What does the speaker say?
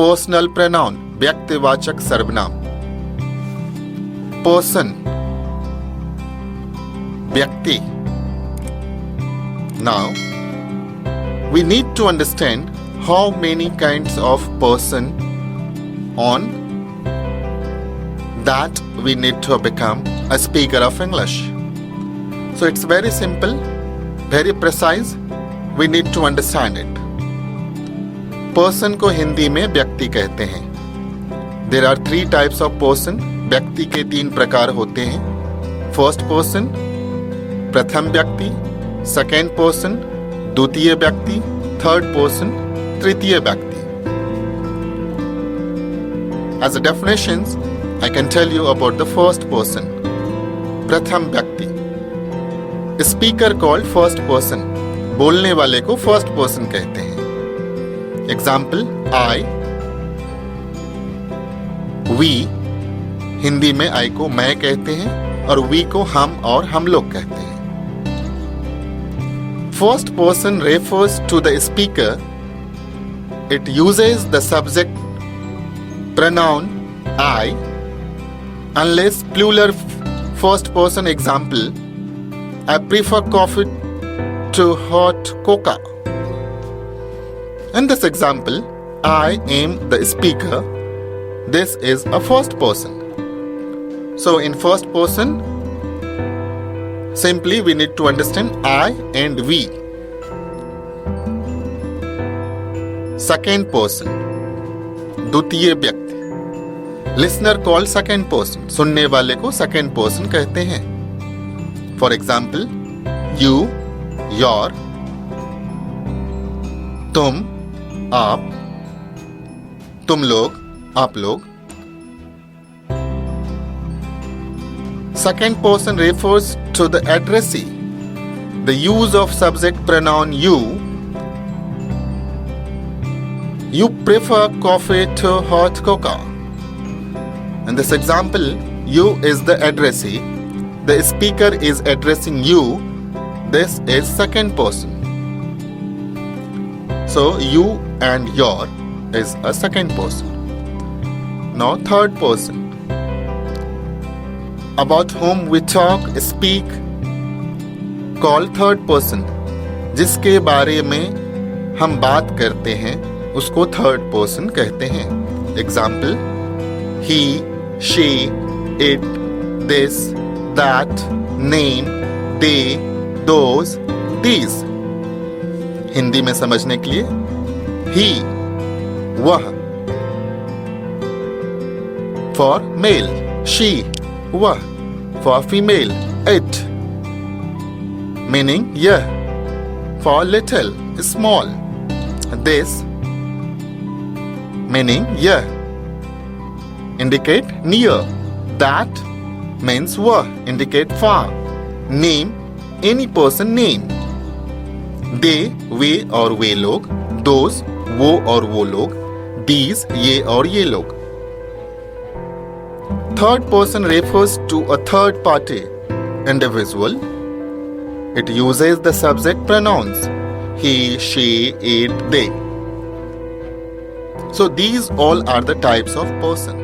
Personal pronoun व्यक्तिवाचक सर्वनाम. Person व्यक्ति. Now we need to understand how many kinds of person on that we need to become a speaker of English. So it's very simple, very precise. We need to understand it. Person को हिंदी में व्यक्ति कहते हैं. There are 3 types of person. व्यक्ति के 3 प्रकार होते हैं. First person, प्रथम व्यक्ति. Second person, द्वितीय व्यक्ति. Third person, तृतीय व्यक्ति. As a definitions, I can tell you about the first person. प्रथम व्यक्ति. Speaker called first person. बोलने वाले को first person कहते हैं. Example, I, we. हिंदी में I को मैं कहते हैं और we को हम और हम लोग कहते हैं. First person refers to the speaker. It uses the subject pronoun I unless plural first person. Example, I prefer coffee to hot cocoa. In this example, I am the speaker. This is a first person. So in first person, simply we need to understand I and we. Second person, द्वितीय व्यक्ति. Listener called second person. सुनने वाले को second person कहते हैं. For example, you, your, तुम, आप, तुम लोग, आप लोग. Second person refers to the addressee. The use of subject pronoun you. You prefer coffee to hot cocoa. In this example, you is the addressee. The speaker is addressing you. This is second person. So you and your is a second person. Now third person. About whom we talk, speak, call third person. जिसके बारे में हम बात करते हैं उसको third person कहते हैं. Example, he, she, it, this, that, name, they, those, these. Hindi में समझने के लिए he, वह. For male, she, वह. For female, it, meaning यह. For little, small. This, meaning यह. Indicate near. That means वह, indicate far. Name, any person name. They, वे और वे लोग. Those, वो और वो लोग. These, ये और ये लोग. Third person refers to a third party individual. It uses the subject pronouns he, she, it, they. So these all are the types of person.